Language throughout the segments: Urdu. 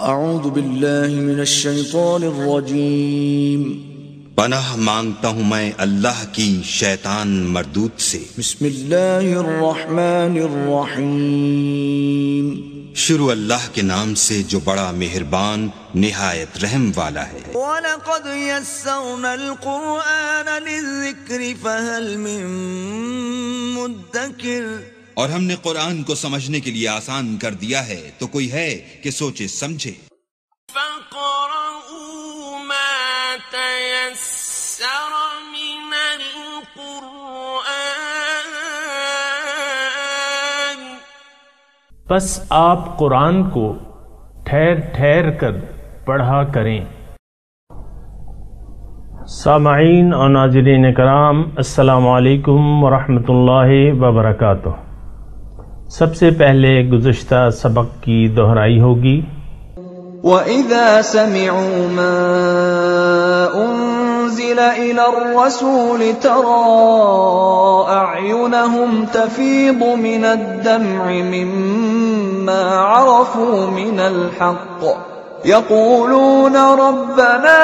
اعوذ باللہ من الشیطان الرجیم پناہ مانگتا ہوں میں اللہ کی شیطان مردود سے۔ بسم اللہ الرحمن الرحیم شروع اللہ کے نام سے جو بڑا مہربان نہایت رحم والا ہے۔ وَلَقَدْ يَسَّرْنَا الْقُرْآنَ لِلذِّكْرِ فَهَلْ مِن مُدَّكِرٍ، اور ہم نے قرآن کو سمجھنے کے لیے آسان کر دیا ہے تو کوئی ہے کہ سوچے سمجھے۔ فَقْرَؤُوا مَا تَيَسَّرَ مِنَ الْقُرْآنِ، پس آپ قرآن کو ٹھہر ٹھہر کر پڑھا کریں۔ سامعین اور ناظرین کرام، السلام علیکم ورحمۃ اللہ وبرکاتہ۔ سب سے پہلے گزشتہ سبق کی دہرائی ہوگی۔ وَإِذَا سَمِعُوا مَا أُنزِلَ إِلَى الرَّسُولِ تَرَىٰ أَعْيُنَهُمْ تَفِيضُ مِنَ الدَّمْعِ مِمَّا عَرَفُوا مِنَ الْحَقِّ يَقُولُونَ رَبَّنَا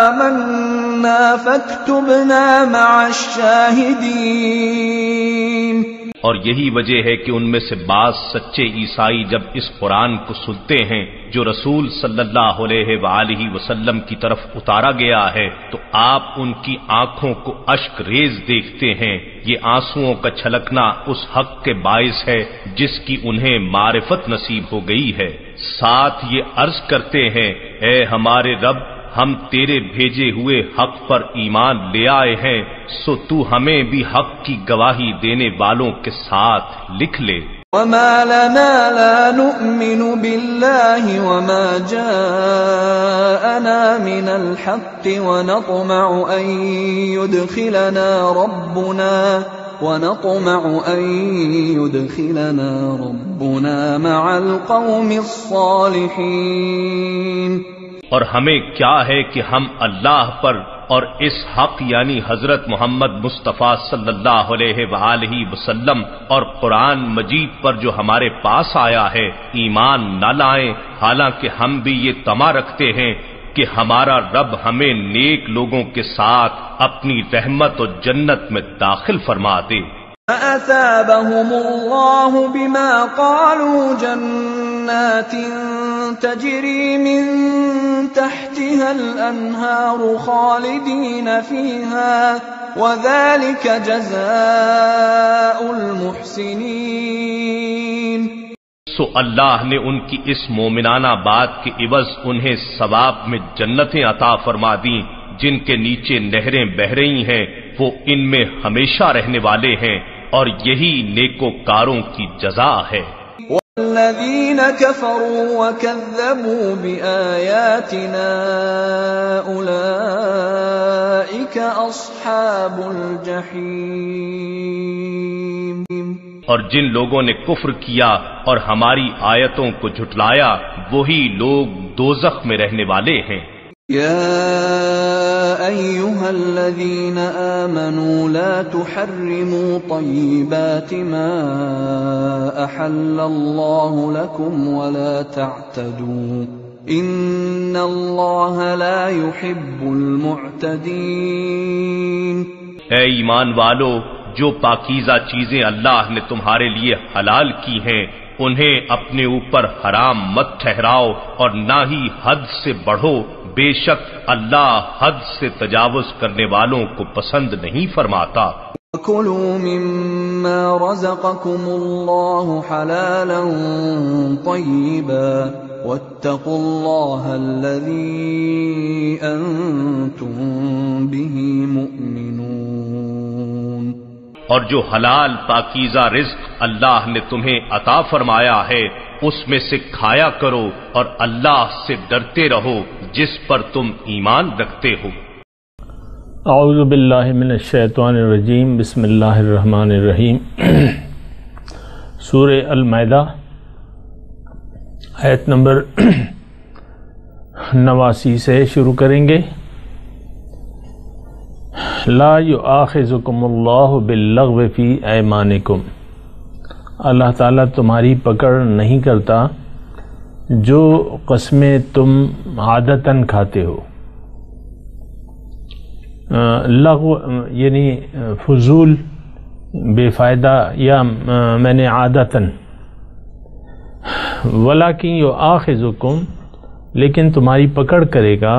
آمَنَّا فَاكْتُبْنَا مَعَ الشَّاهِدِينَ۔ اور یہی وجہ ہے کہ ان میں سے بعض سچے عیسائی جب اس قرآن کو سنتے ہیں جو رسول صلی اللہ علیہ وآلہ وسلم کی طرف اتارا گیا ہے تو آپ ان کی آنکھوں کو اشک ریز دیکھتے ہیں۔ یہ آنسوؤں کا چھلکنا اس حق کے باعث ہے جس کی انہیں معرفت نصیب ہو گئی ہے۔ ساتھ یہ عرض کرتے ہیں، اے ہمارے رب، ہم تیرے بھیجے ہوئے حق پر ایمان لے آئے ہیں، سو تو ہمیں بھی حق کی گواہی دینے والوں کے ساتھ لکھ لے۔ وَمَا لَنَا لَا نُؤْمِنُ بِاللَّهِ وَمَا جَاءَنَا مِنَ الْحَقِّ وَنَطْمَعُ أَن يُدْخِلَنَا رَبُّنَا مَعَ الْقَوْمِ الصَّالِحِينَ۔ اور ہمیں کیا ہے کہ ہم اللہ پر اور اس حق یعنی حضرت محمد مصطفیٰ صلی اللہ علیہ وآلہ وسلم اور قرآن مجید پر جو ہمارے پاس آیا ہے ایمان نہ لائیں، حالانکہ ہم بھی یہ طمع رکھتے ہیں کہ ہمارا رب ہمیں نیک لوگوں کے ساتھ اپنی رحمت اور جنت میں داخل فرما دے۔ فَأَثَابَهُمُ اللَّهُ بِمَا قَالُوا جَنَّاتٍ تَجْرِي مِن تَحْتِهَا الْأَنْهَارُ خَالِدِينَ فِيهَا وَذَلِكَ جَزَاءُ الْمُحْسِنِينَ۔ سو اللہ نے ان کی اس مومنانہ بات کے عوض انہیں ثواب میں جنتیں عطا فرما دیں جن کے نیچے نہریں بہہ رہی ہیں، وہ ان میں ہمیشہ رہنے والے ہیں، اور یہی نیکوکاروں کی جزا ہے۔ وَالَّذِينَ كَفَرُوا وَكَذَّبُوا بِآيَاتِنَا أُولَئِكَ أَصْحَابُ الْجَحِيمِ۔ اور جن لوگوں نے کفر کیا اور ہماری آیتوں کو جھٹلایا وہی لوگ دوزخ میں رہنے والے ہیں۔ يا أيها الذين آمنوا لا تحرموا طيبات ما أحل الله لكم ولا تعتدوا إن الله لا يحب المعتدين۔ اے ایمان والو، جو پاکیزہ چیزیں اللہ نے تمہارے لیے حلال کی ہیں انہیں اپنے اوپر حرام مت ٹھہراؤ اور نہ ہی حد سے بڑھو، بے شک اللہ حد سے تجاوز کرنے والوں کو پسند نہیں فرماتا۔ وَكُلُوا مِمَّا رَزَقَكُمُ اللَّهُ حَلَالًا طَيِّبًا وَاتَّقُوا اللَّهَ الَّذِي أَنتُم بِهِ مُؤْمِنُونَ۔ اور جو حلال پاکیزہ رزق اللہ نے تمہیں عطا فرمایا ہے اس میں سے کھایا کرو اور اللہ سے ڈرتے رہو جس پر تم ایمان رکھتے ہو۔ اعوذ باللہ من الشیطان الرجیم، بسم اللہ الرحمن الرحیم۔ سورہ المائدہ آیت نمبر 89 سے شروع کریں گے۔ لا یؤاخذکم اللہ باللغو فی ایمانکم، اللہ تعالیٰ تمہاری پکڑ نہیں کرتا جو قسمیں تم عادتاً کھاتے ہو، لغو یعنی فضول بے فائدہ، یا میں نے عادتاً، ولیکن یؤاخذکم، لیکن تمہاری پکڑ کرے گا،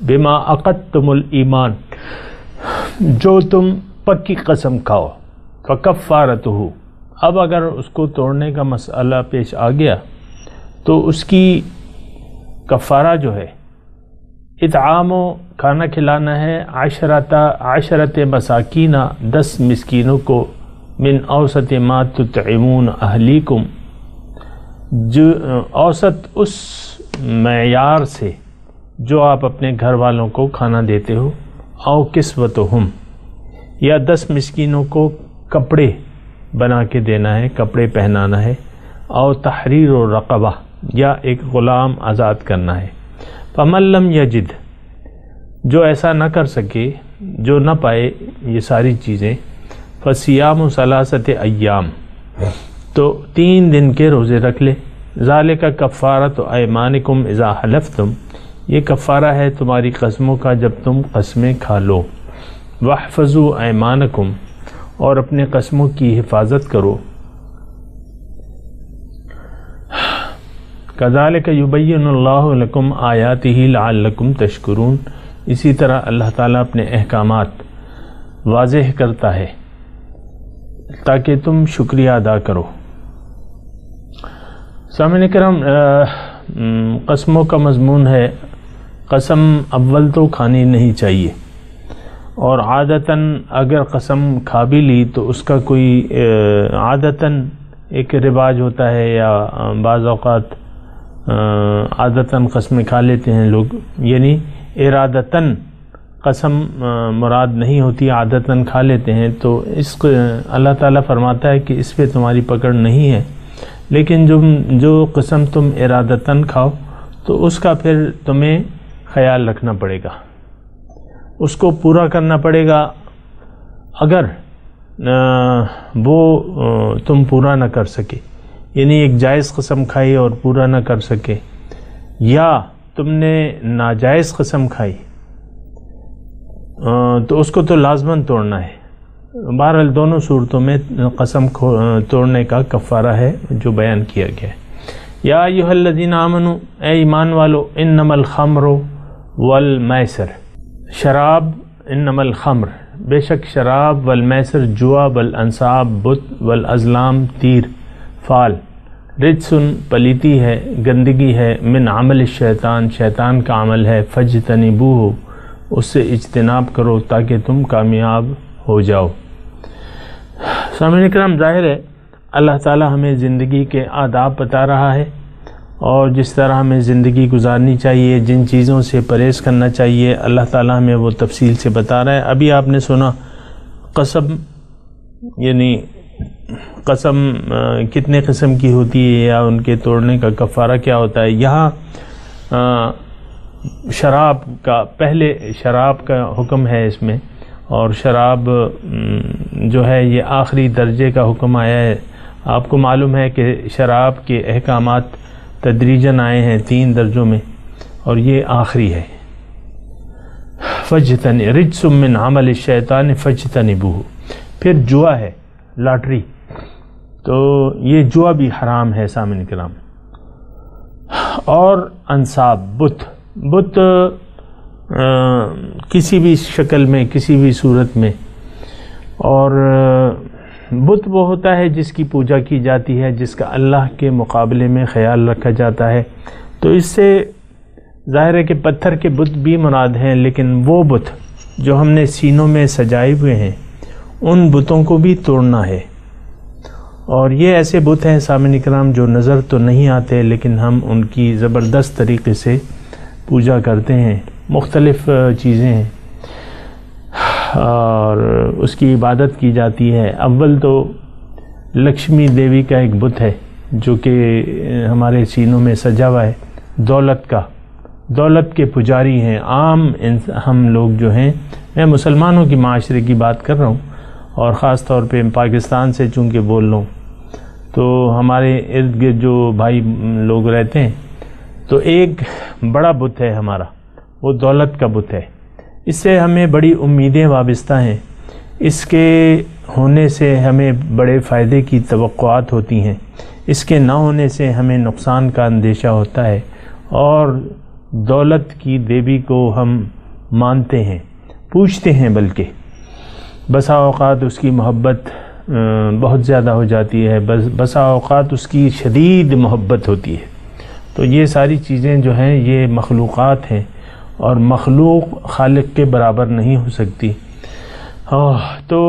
بما عقدتم الایمان، جو تم پکی قسم کھاؤ، فکفارتہ، اب اگر اس کو توڑنے کا مسئلہ پیش آ گیا تو اس کی کفارہ جو ہے اطعام، کھانا کھلانا ہے، عشرت مساکین، 10 مسکینوں کو، من اوسط ما تطعمون اہلیکم، جو اوسط اس معیار سے جو آپ اپنے گھر والوں کو کھانا دیتے ہو، او کسوتہم، یا 10 مسکینوں کو کپڑے بنا کے دینا ہے، کپڑے پہنانا ہے، او تحریر الرقبہ، یا ایک غلام آزاد کرنا ہے۔ فمن لم یجد، جو ایسا نہ کر سکے، جو نہ پائے یہ ساری چیزیں، فصیام 3 ایام، تو 3 دن کے روزے رکھ لے، ذالک کفارۃ ایمانکم اذا حلفتم، یہ کفارہ ہے تمہاری قسموں کا جب تم قسمیں کھا لو، واحفظوا ایمانکم، اور اپنے قسموں کی حفاظت کرو، کذالک یبین اللہ لکم آیاتہ لعلکم تشکرون، اسی طرح اللہ تعالیٰ اپنے احکامات واضح کرتا ہے تاکہ تم شکریہ ادا کرو۔ سامعین کرام، قسموں کا مضمون ہے، قسم اول تو کھانی نہیں چاہیے، اور عادتاً اگر قسم کھا بھی لی تو اس کا کوئی عادتاً ایک رواج ہوتا ہے، یا بعض اوقات عادتاً قسمیں کھا لیتے ہیں لوگ، یعنی ارادتاً قسم مراد نہیں ہوتی، عادتاً کھا لیتے ہیں، تو اس اللہ تعالیٰ فرماتا ہے کہ اس پہ تمہاری پکڑ نہیں ہے، لیکن جو قسم تم ارادتاً کھاؤ تو اس کا پھر تمہیں خیال رکھنا پڑے گا، اس کو پورا کرنا پڑے گا۔ اگر وہ تم پورا نہ کر سکے، یعنی ایک جائز قسم کھائی اور پورا نہ کر سکے، یا تم نے ناجائز قسم کھائی، تو اس کو تو لازماً توڑنا ہے۔ بہرحال دونوں صورتوں میں قسم توڑنے کا کفارہ ہے جو بیان کیا گیا ہے۔ یا ایھا الذین آمنوا، اے ایمان والو، انما الخمر والمیسر، شراب، انما الخمر، بے شک شراب، والمیسر جوا، والانصاب بت، والازلام تیر، فال، رجسن پلیتی ہے، گندگی ہے، من عمل الشیطان، شیطان کا عمل ہے، فاجتنبوہ، اس سے اجتناب کرو تاکہ تم کامیاب ہو جاؤ۔ سامعین کرام، ظاہر ہے اللہ تعالی ہمیں زندگی کے آداب بتا رہا ہے، اور جس طرح ہمیں زندگی گزارنی چاہیے، جن چیزوں سے پرہیز کرنا چاہیے، اللہ تعالی ہمیں وہ تفصیل سے بتا رہا ہے۔ ابھی آپ نے سنا قسم، یعنی قسم کتنے قسم کی ہوتی ہے، یا ان کے توڑنے کا کفارہ کیا ہوتا ہے۔ یہاں شراب کا، پہلے شراب کا حکم ہے اس میں، اور شراب جو ہے یہ آخری درجے کا حکم آیا ہے۔ آپ کو معلوم ہے کہ شراب کے احکامات تدریجاً آئے ہیں 3 درجوں میں، اور یہ آخری ہے۔ رجس من عمل الشیطان فاجتنبوہ۔ پھر جوا ہے، لاٹری، تو یہ جوا بھی حرام ہے سامعین کرام۔ اور انصاب، بت کسی بھی شکل میں، کسی بھی صورت میں، اور بت وہ ہوتا ہے جس کی پوجا کی جاتی ہے، جس کا اللہ کے مقابلے میں خیال رکھا جاتا ہے، تو اس سے ظاہر ہے کہ پتھر کے بت بھی مراد ہیں، لیکن وہ بت جو ہم نے سینوں میں سجائے ہوئے ہیں ان بتوں کو بھی توڑنا ہے۔ اور یہ ایسے بت ہیں سامعین کرام جو نظر تو نہیں آتے، لیکن ہم ان کی زبردست طریقے سے پوجا کرتے ہیں، مختلف چیزیں ہیں اور اس کی عبادت کی جاتی ہے۔ اول تو لکشمی دیوی کا ایک بت ہے جو کہ ہمارے سینوں میں سجا ہوا ہے، دولت کا، دولت کے پجاری ہیں عام ہم لوگ جو ہیں۔ میں مسلمانوں کی معاشرے کی بات کر رہا ہوں، اور خاص طور پہ پاکستان سے چونکہ بول رہا ہوں، تو ہمارے ارد گرد جو بھائی لوگ رہتے ہیں تو ایک بڑا بت ہے ہمارا، وہ دولت کا بت ہے. اس سے ہمیں بڑی امیدیں وابستہ ہیں، اس کے ہونے سے ہمیں بڑے فائدے کی توقعات ہوتی ہیں، اس کے نہ ہونے سے ہمیں نقصان کا اندیشہ ہوتا ہے، اور دولت کی دیوی کو ہم مانتے ہیں، پوچھتے ہیں، بلکہ بسا اوقات اس کی محبت بہت زیادہ ہو جاتی ہے، بسا اوقات اس کی شدید محبت ہوتی ہے. تو یہ ساری چیزیں جو ہیں یہ مخلوقات ہیں، اور مخلوق خالق کے برابر نہیں ہو سکتی. تو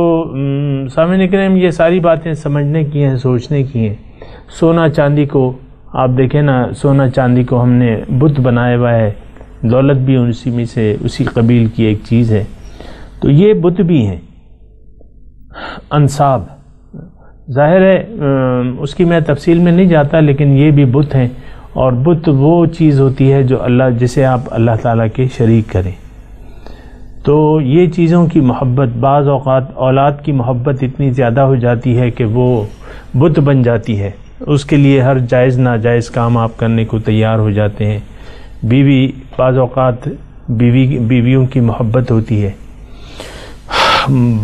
سامعین کرام یہ ساری باتیں سمجھنے کی ہیں، سوچنے کی ہیں. سونا چاندی کو آپ دیکھیں نا، سونا چاندی کو ہم نے بت بنایا ہوا ہے، دولت بھی اسی میں سے اسی قبیل کی ایک چیز ہے. تو یہ بت بھی ہیں، انصاب. ظاہر ہے اس کی میں تفصیل میں نہیں جاتا، لیکن یہ بھی بت ہیں، اور بت وہ چیز ہوتی ہے جو اللہ، جسے آپ اللہ تعالیٰ کے شریک کریں. تو یہ چیزوں کی محبت، بعض اوقات اولاد کی محبت اتنی زیادہ ہو جاتی ہے کہ وہ بت بن جاتی ہے، اس کے لیے ہر جائز ناجائز کام آپ کرنے کو تیار ہو جاتے ہیں. بیوی، بعض اوقات بیویوں کی محبت ہوتی ہے،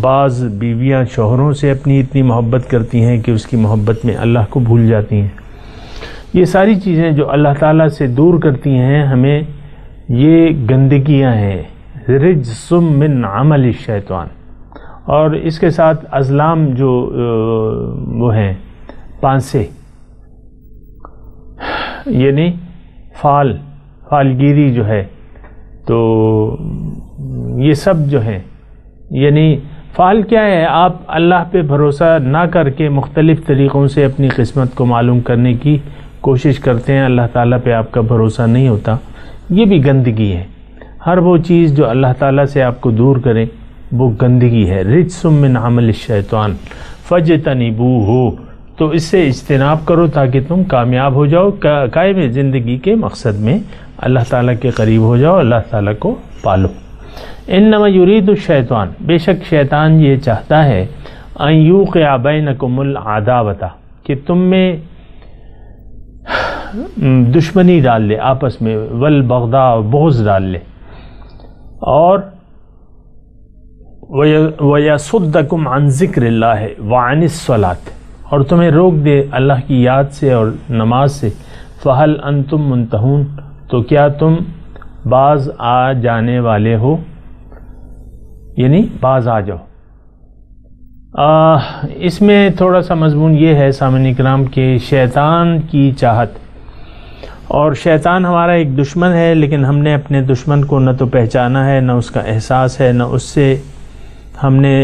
بعض بیویاں شوہروں سے اپنی اتنی محبت کرتی ہیں کہ اس کی محبت میں اللہ کو بھول جاتی ہیں. یہ ساری چیزیں جو اللہ تعالیٰ سے دور کرتی ہیں ہمیں، یہ گندگیاں ہیں، رجس من عمل الشیطان. اور اس کے ساتھ ازلام جو وہ ہیں پانسے، یعنی فالگیری جو ہے، تو یہ سب جو ہیں، یعنی فال کیا ہے؟ آپ اللہ پہ بھروسہ نہ کر کے مختلف طریقوں سے اپنی قسمت کو معلوم کرنے کی کوشش کرتے ہیں، اللہ تعالیٰ پہ آپ کا بھروسہ نہیں ہوتا. یہ بھی گندگی ہے. ہر وہ چیز جو اللہ تعالیٰ سے آپ کو دور کرے وہ گندگی ہے. رجس من عمل الشیطان فاجتنبوہ. تو اس سے اجتناب کرو تاکہ تم کامیاب ہو جاؤ، قائم زندگی کے مقصد میں اللہ تعالیٰ کے قریب ہو جاؤ، اللہ تعالیٰ کو پالو. انما یرید الشیطان، بے شک شیطان یہ چاہتا ہے، ان یوقع بینکم العداوۃ، کہ تم میں دشمنی ڈال لے آپس میں، والبغضاء، بغض ڈال لے، اور وَيَصُدَّكُمْ عَنْ ذِكْرِ اللَّهِ وَعَنِ الصَّلَاةِ، اور تمہیں روک دے اللہ کی یاد سے اور نماز سے. فَهَلْ أَنْتُمْ مُنْتَهُونَ، تو کیا تم باز آ جانے والے ہو، یعنی باز آ جاؤ. اس میں تھوڑا سا مضمون یہ ہے سامعین کرام کہ شیطان کی چاہت، اور شیطان ہمارا ایک دشمن ہے، لیکن ہم نے اپنے دشمن کو نہ تو پہچانا ہے، نہ اس کا احساس ہے، نہ اس سے ہم نے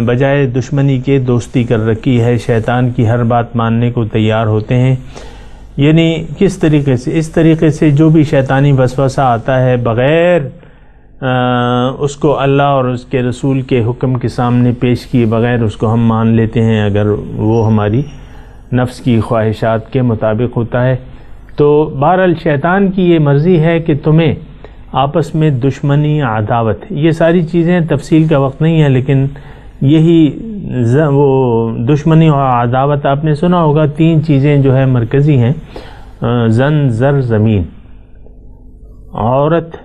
بجائے دشمنی کے دوستی کر رکھی ہے. شیطان کی ہر بات ماننے کو تیار ہوتے ہیں. یعنی کس طریقے سے؟ اس طریقے سے جو بھی شیطانی وسوسہ آتا ہے، بغیر اس کو اللہ اور اس کے رسول کے حکم کے سامنے پیش کیے بغیر اس کو ہم مان لیتے ہیں، اگر وہ ہماری نفس کی خواہشات کے مطابق ہوتا ہے. تو بہرحال شیطان کی یہ مرضی ہے کہ تمہیں آپس میں دشمنی، عداوت، یہ ساری چیزیں تفصیل کا وقت نہیں ہے، لیکن یہی وہ دشمنی اور عداوت آپ نے سنا ہوگا. 3 چیزیں جو ہے مرکزی ہیں، زن، زر، زمین، عورت،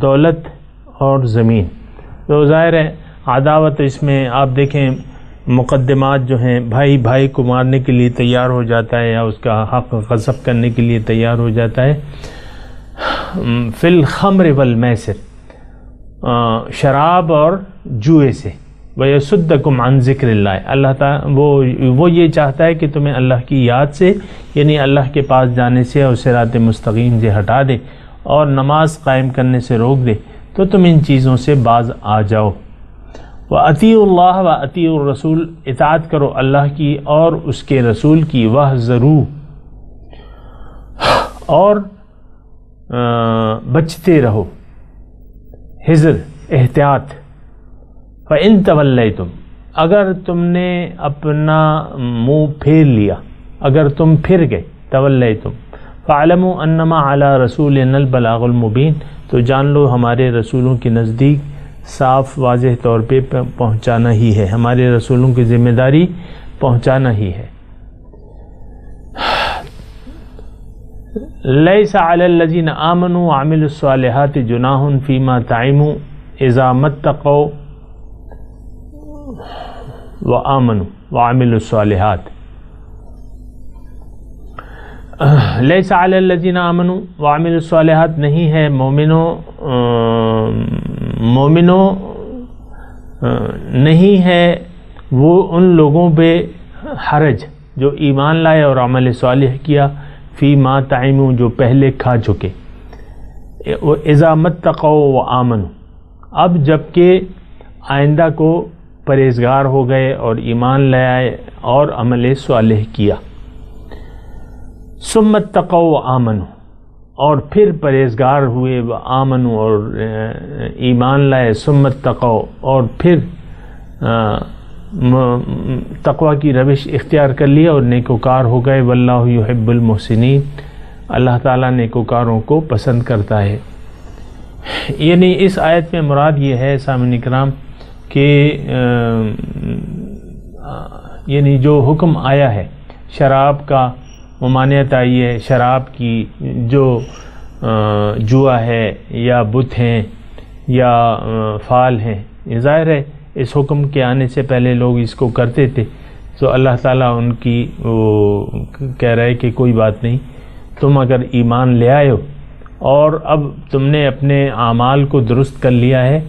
دولت اور زمین. تو ظاہر ہے عداوت، اس میں آپ دیکھیں مقدمات جو ہیں، بھائی بھائی کو مارنے کے لیے تیار ہو جاتا ہے یا اس کا حق غصب کرنے کے لیے تیار ہو جاتا ہے. فی الخمر والمیسر، شراب اور جوئے سے. وَيَصُدَّكُمْ عَنْ ذِكْرِ اللَّهِ، اللہ تعالیٰ وہ یہ چاہتا ہے کہ تمہیں اللہ کی یاد سے، یعنی اللہ کے پاس جانے سے اور صراط مستقیم سے ہٹا دے اور نماز قائم کرنے سے روک دے. تو تم ان چیزوں سے باز آ جاؤ. وَأَطِيعُوا اللَّهَ وَأَطِيعُوا الرَّسُولَ، اطاعت کرو اللہ کی اور اس کے رسول کی. وَاحْذَرُوا، اور بچتے رہو، حذر، احتیاط. فَإِن تَوَلَّيْتُمْ، اگر تم نے اپنا منہ پھیر لیا، اگر تم پھر گئے، تَوَلَّيْتُمْ فَاعْلَمُوا أَنَّمَا عَلَى رَسُولِنَا الْبَلَاغُ الْمُبِينُ، تو جان لو ہمارے رسولوں کے نزدیک صاف واضح طور پہ پہنچانا ہی ہے، ہمارے رسولوں کی ذمہ داری پہنچانا ہی ہے. لیس علی الذین آمنوا وعملوا الصالحات جناح فیما طعموا اذا متقوا وآمنوا وعملوا الصالحات. لیس علی الذین آمنوا وعملوا الصالحات نہیں ہے مومنوں نہیں ہے وہ ان لوگوں پہ حرج جو ایمان لائے اور عمل صالح کیا، فی ما طعموا جو پہلے کھا چکے، اذا متقوا وآمنوا اب جب کہ آئندہ کو پرہیزگار ہو گئے اور ایمان لے آئے اور عمل صالح کیا. ثم اتقوا وآمنوا اور پھر پرہیزگار ہوئے، وآمنوا اور ایمان لائے، ثم اتقوا اور پھر تقوی کی روش اختیار کر لیا اور نیکوکار ہو گئے. واللہ یحب المحسنین، اللہ تعالیٰ نیکوکاروں کو پسند کرتا ہے. یعنی اس آیت میں مراد یہ ہے سامعین کرام کہ یعنی جو حکم آیا ہے شراب کا، ممانعت آئی ہے شراب کی، جو جوا ہے یا بت ہیں یا فال ہیں، یہ ظاہر ہے اس حکم کے آنے سے پہلے لوگ اس کو کرتے تھے، تو اللہ تعالیٰ ان کی کہہ رہے کہ کوئی بات نہیں، تم اگر ایمان لے آئے ہو اور اب تم نے اپنے اعمال کو درست کر لیا ہے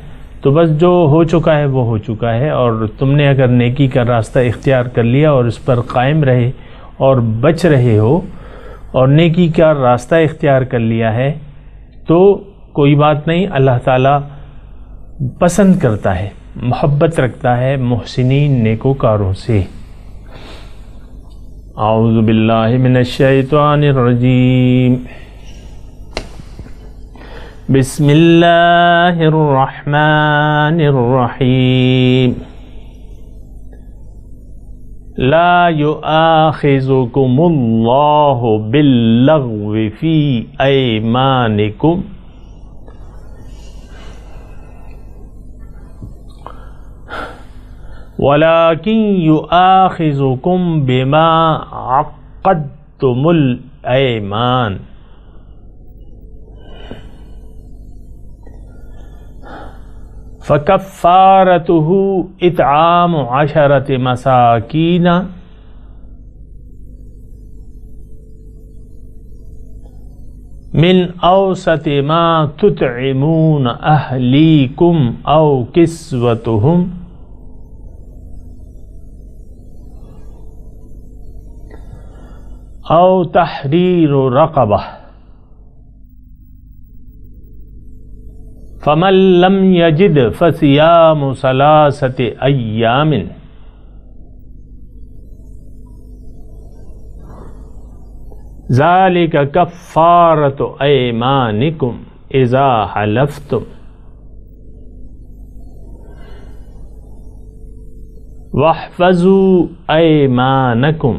تو بس جو ہو چکا ہے وہ ہو چکا ہے، اور تم نے اگر نیکی کا راستہ اختیار کر لیا اور اس پر قائم رہے اور بچ رہے ہو اور نیکی کا راستہ اختیار کر لیا ہے تو کوئی بات نہیں، اللہ تعالیٰ پسند کرتا ہے، محبت رکھتا ہے محسنین نیکوکاروں سے. اعوذ باللہ من الشیطان الرجیم. بسم اللہ الرحمن الرحیم. لا یؤاخذکم اللہ باللغو فی ایمانکم وَلَكِنْ يُؤَاخِذُكُمْ بِمَا عَقَّدْتُمُ الْأَيْمَانَ فَكَفَّارَتُهُ إِطْعَامُ 10 مَسَاكِينَ مِنْ أَوْسَطِ مَا تُطْعِمُونَ أَهْلِيكُمْ أَوْ كِسْوَتُهُمْ او تحریر رقبہ فمن لم یجد فصیام 3 ایام ذالک کفارۃ ایمانکم اذا حلفتم واحفظوا ایمانکم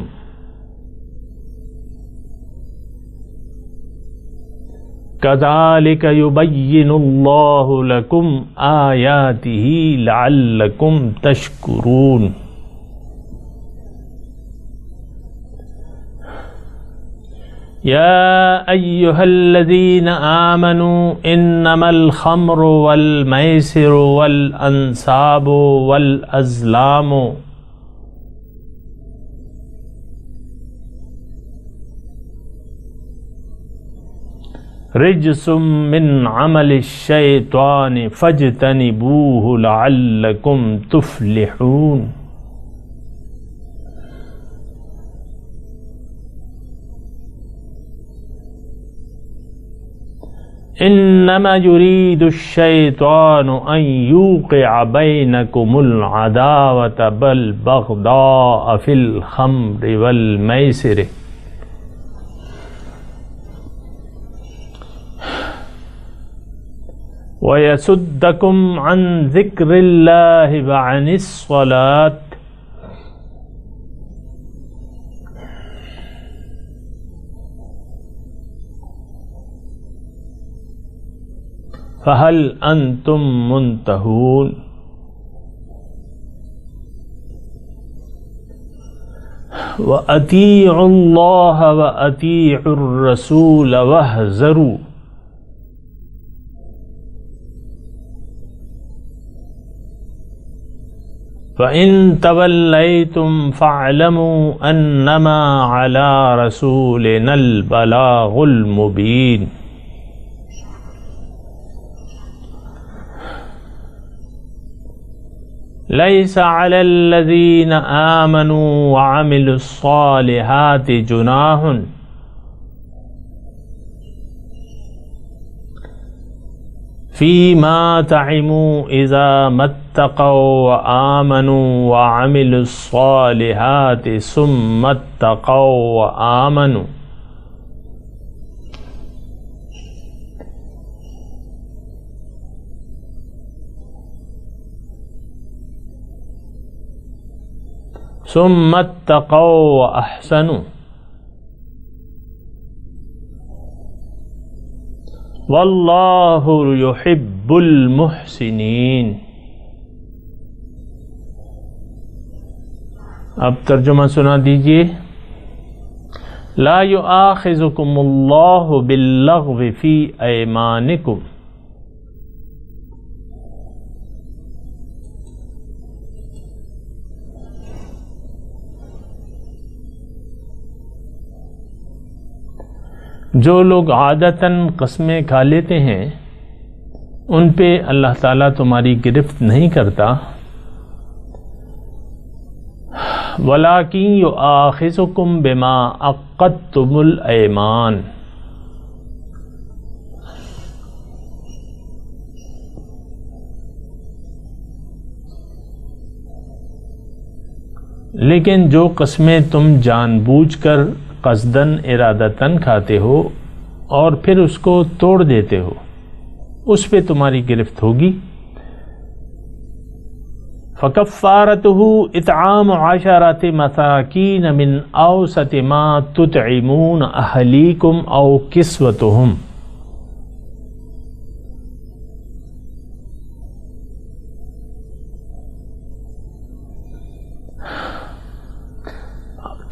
كذلك يبين الله لكم آياته لعلكم تشكرون. يا أيها الذين آمنوا إنما الخمر والميسر والأنصاب والأزلام رجس من عمل الشیطان فاجتنبوه لعلکم تفلحون. انما يريد الشیطان ان یوقع بینکم العداوة والبغضاء فی الخمر والمیسر وَيَسُدَّكُمْ عَنْ ذِكْرِ اللَّهِ وَعَنِ الصَّلَاةِ فَهَلْ أَنْتُمْ مُنْتَهُونَ. وَأَطِيعُوا اللَّهَ وَأَطِيعُوا الرَّسُولَ وَاحْذَرُوا فَإِن تَوَلَّيْتُمْ فَاعْلَمُوا أَنَّمَا عَلَى رَسُولِنَا الْبَلَاغُ الْمُبِينُ لَيْسَ عَلَى الَّذِينَ آمَنُوا وَعَمِلُوا الصَّالِحَاتِ جُنَاحٌ فِيمَا طَعِمُوا إِذَا مَا اتَّقَوْا وَآمَنُوا وَعَمِلُوا الصَّالِحَاتِ ثُمَّ اتَّقَوْا وَآمَنُوا ثم اتقوا وأحسنوا واللہ يحب المحسنین. اب ترجمہ سنا دیجئے. لا یؤاخذکم اللہ باللغو فی ایمانکم جو لوگ عادتاً قسمیں کھا لیتے ہیں ان پہ اللہ تعالیٰ تمہاری گرفت نہیں کرتا. وَلَٰكِن يُؤَاخِذُكُم بِمَا عَقَّدتُّمُ الْأَيْمَانَ لیکن جو قسمیں تم جان بوجھ کر قصداً ارادتاً کھاتے ہو اور پھر اس کو توڑ دیتے ہو اس پہ تمہاری گرفت ہوگی. فَكَفَّارَتُهُ إِطْعَامُ عَشَرَةِ مَسَاكِينَ مِنْ أَوْسَطِ مَا تُطْعِمُونَ أَهْلِيكُمْ أَوْ كِسْوَتُهُمْ.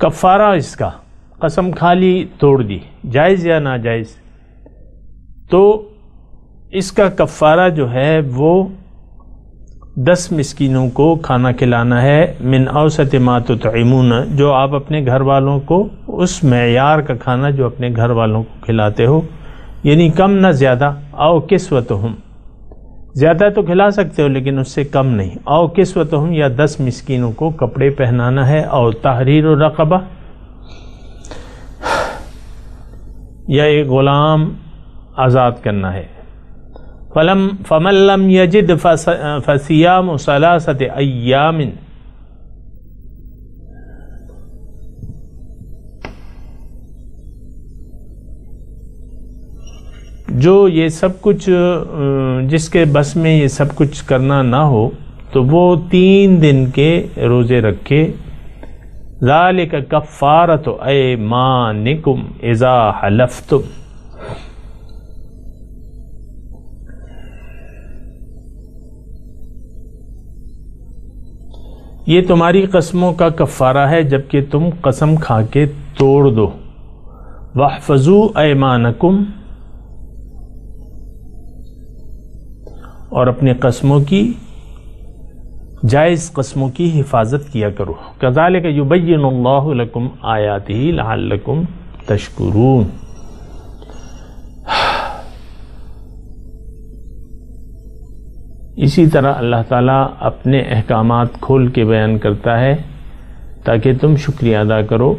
کفارہ اس کا قسم کھا لی توڑ دی، جائز یا ناجائز؟ تو اس کا کفارہ جو ہے وہ 10 مسکینوں کو کھانا کھلانا ہے. من اوسط ما تطعمون، جو آپ اپنے گھر والوں کو اس معیار کا کھانا جو اپنے گھر والوں کو کھلاتے ہو، یعنی کم نہ زیادہ. او کسوتہم، زیادہ تو کھلا سکتے ہو لیکن اس سے کم نہیں. او کسوتہم، یا 10 مسکینوں کو کپڑے پہنانا ہے. او تحریر الرقبہ، یا ایک غلام آزاد کرنا ہے. فَمَن لَّمْ يَجِدْ فَصِيَامُ ثَلَاثَةِ أَيَّامٍ، جو یہ سب کچھ جس کے بس میں یہ سب کچھ کرنا نہ ہو تو وہ 3 دن کے روزے رکھے. ذالک کفارۃ ایمانکم اذا حلفتم، یہ تمہاری قسموں کا کفارہ ہے جبکہ تم قسم کھا کے توڑ دو. واحفظوا ایمانکم، اور اپنے قسموں کی جائز قسموں کی حفاظت کیا کرو. کذالک یبین اللہ لکم آیاتہ لعلکم تشکرون. اسی طرح اللہ تعالیٰ اپنے احکامات کھول کے بیان کرتا ہے تاکہ تم شکریہ ادا کرو.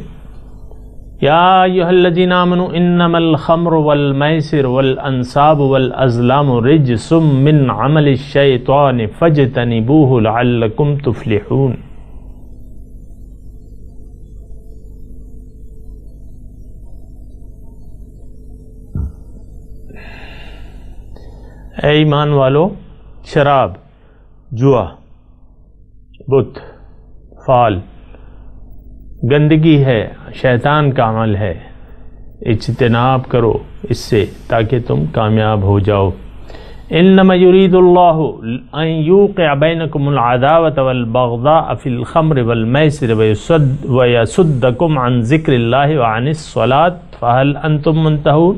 یا ایھا الذین آمنوا انما الخمر والمیسر والانصاب والازلام رجس من عمل الشیطان فاجتنبوہ لعلکم تفلحون. اے ایمان والو، شراب، جوا، بت، فال گندگی ہے، شیطان کا عمل ہے، اجتناب کرو اس سے تاکہ تم کامیاب ہو جاؤ. انما یرید اللہ ان یوقع بینکم العداوۃ والبغضاء فی الخمر والمیسر ویصدکم عن ذکر اللہ وعن الصلاۃ فہل انتم منتہون.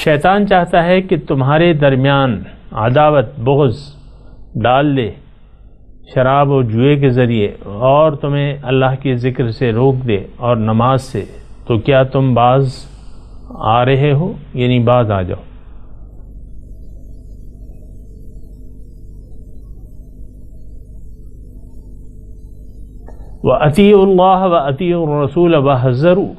شیطان چاہتا ہے کہ تمہارے درمیان عداوت بغض ڈال دے شراب و جوئے کے ذریعے اور تمہیں اللہ کے ذکر سے روک دے اور نماز سے. تو کیا تم باز آ رہے ہو؟ یعنی باز آ جاؤ. وَأَطِيعُوا اللَّهَ وَأَطِيعُوا الرَّسُولَ وَاحْذَرُوا.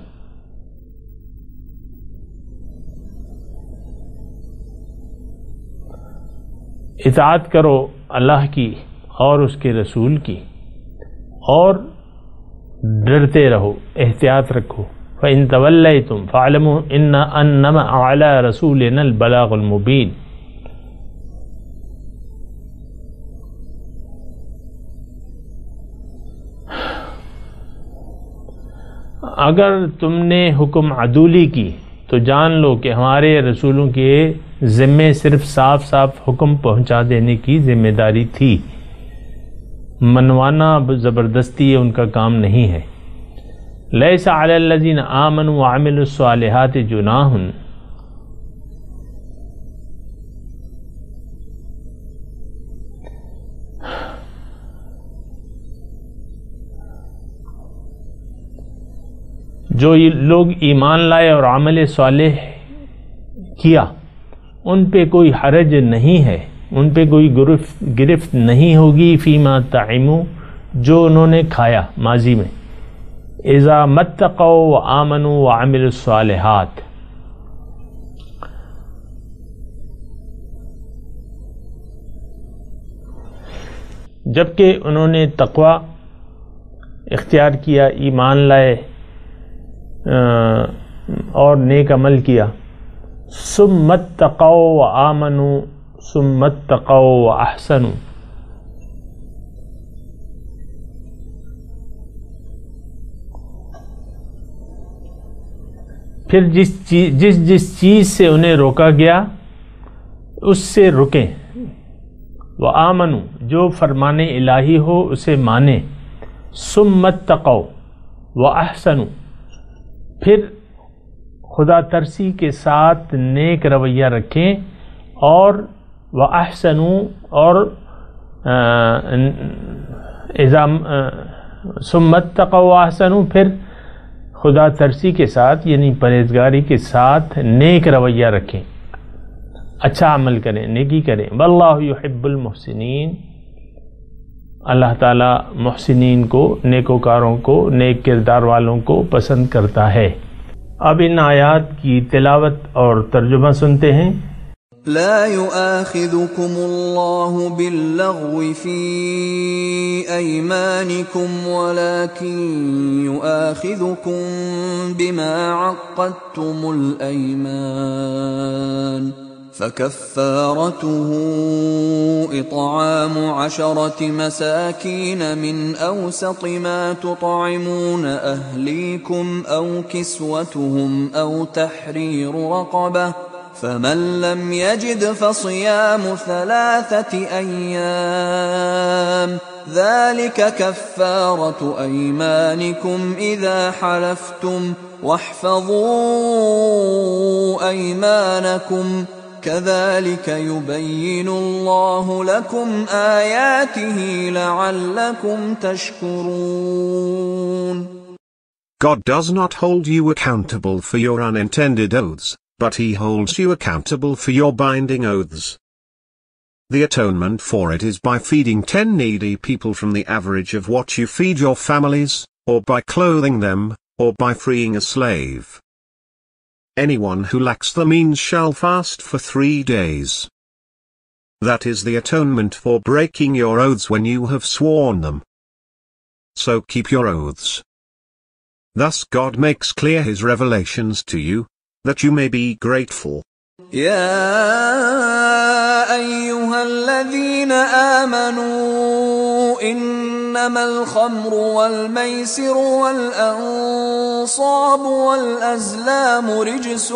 اطاعت کرو اللہ کی اور اس کے رسول کی اور ڈرتے رہو، احتیاط رکھو. فَإِن تَوَلَّيْتُمْ فَاعْلَمُوا أَنَّمَا عَلَى رَسُولِنَا الْبَلَاغُ الْمُبِينُ. اگر تم نے حکم عدولی کی تو جان لو کہ ہمارے رسولوں کے ذمے صرف صاف صاف حکم پہنچا دینے کی ذمہ داری تھی، منوانا زبردستی ان کا کام نہیں ہے. لیس علی الذین آمنوا وعملوا الصالحات جناح. جو لوگ ایمان لائے اور عمل صالح کیا ان پہ کوئی حرج نہیں ہے، ان پہ کوئی گرفت نہیں ہوگی فیما طعموا، جو انہوں نے کھایا ماضی میں. اذا متقوا وآمنوا وعملوا الصالحات. جبکہ انہوں نے تقوی اختیار کیا، ایمان لائے اور نیک عمل کیا. ثم اتقوا وآمنوا ثم اتقوا واحسنوا. پھر جس چیز سے انہیں روکا گیا اس سے رکیں. وآمنوا، جو فرمان الہی ہو اسے مانیں. ثم اتقوا واحسنوا، پھر خدا ترسی کے ساتھ نیک رویہ رکھیں. اور وَأَحْسَنُوا، اور ثُمَّ اتَّقَوْا وَأَحْسَنُوا، پھر خدا ترسی کے ساتھ یعنی پرہیزگاری کے ساتھ نیک رویہ رکھیں، اچھا عمل کریں، نیکی کریں. وَاللَّهُ يُحِبُّ الْمُحْسِنِينَ، اللہ تعالیٰ محسنین کو، نیکوکاروں کو، نیک کردار والوں کو پسند کرتا ہے. اب ان آیات کی تلاوت اور ترجمہ سنتے ہیں. لا يؤاخذكم الله باللغو في أيمانكم ولكن يؤاخذكم بما عقدتم الأيمان فكفارته إطعام 10 مساكين من أوسط ما تطعمون أهليكم أو كسوتهم أو تحرير رقبة فمن لم يجد فصيام 3 أيام ذلك كفارة أيمانكم إذا حلفتم واحفظوا أيمانكم كذلك يبين الله لكم آياته لعلكم تشكرون. God does not hold you accountable for your unintended oaths, but He holds you accountable for your binding oaths. The atonement for it is by feeding 10 needy people from the average of what you feed your families, or by clothing them, or by freeing a slave. Anyone who lacks the means shall fast for 3 days. That is the atonement for breaking your oaths when you have sworn them. So keep your oaths. Thus God makes clear His revelations to you, that you may be grateful. يا أيها الذين آمنوا إن إنما الخمر والميسر والأنصاب والأزلام رجس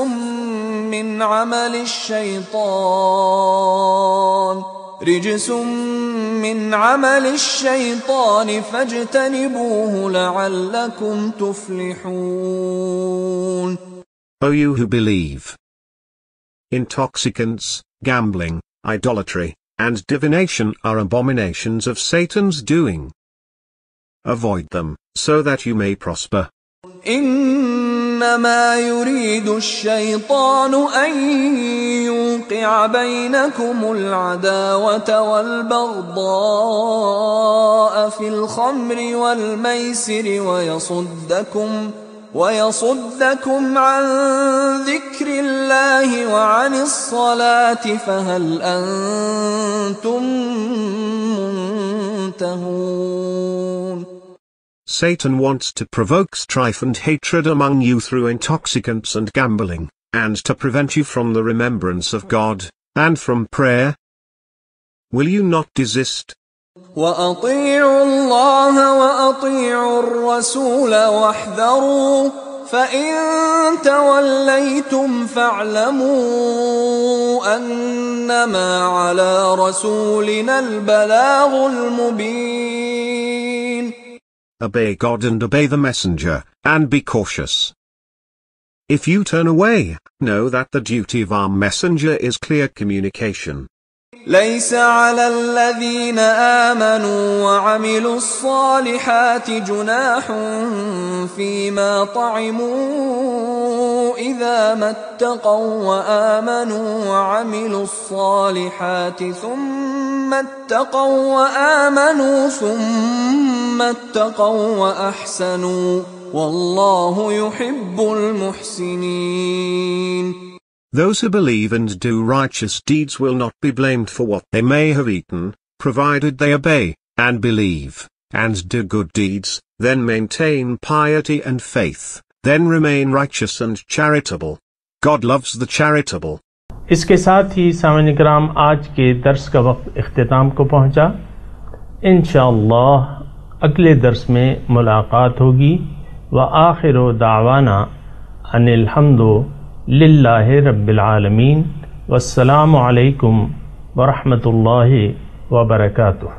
من عمل الشيطان فاجتنبوه لعلكم تفلحون. O you who believe! Intoxicants, gambling, idolatry, and divination are abominations of Satan's doing. Avoid them, so that you may prosper. إنما يريد الشيطان أن يوقع بينكم العداوة والبغضاء في الخمر والميسر ويصدكم عن ذكر الله وعن الصلاة فهل أنتم منتهون. Satan wants to provoke strife and hatred among you through intoxicants and gambling, and to prevent you from the remembrance of God, and from prayer. Will you not desist? وَأَطِيعُوا اللَّهَ وَأَطِيعُوا الرَّسُولَ وَاحْذَرُوا فَإِن تَوَلَّيْتُمْ فَاعْلَمُوا أَنَّمَا عَلَى رَسُولِنَا الْبَلَاغُ الْمُبِينُ. Obey God and obey the messenger, and be cautious. If you turn away, know that the duty of our messenger is clear communication. ليس على الذين آمنوا وعملوا الصالحات جناح فيما طعموا إذا ما اتقوا وآمنوا وعملوا الصالحات ثم اتقوا وأحسنوا والله يحب المحسنين. Those who believe and do righteous deeds will not be blamed for what they may have eaten, provided they obey, and believe, and do good deeds, then maintain piety and faith, then remain righteous and charitable. God loves the charitable. اس کے ساتھ ہی سامعین کرام آج کے درس کا وقت اختتام کو پہنچا. انشاءاللہ اگلے درس میں ملاقات ہوگی. وآخر دعوانا ان الحمد للہ رب العالمین. والسلام علیکم ورحمۃ اللہ وبرکاتہ.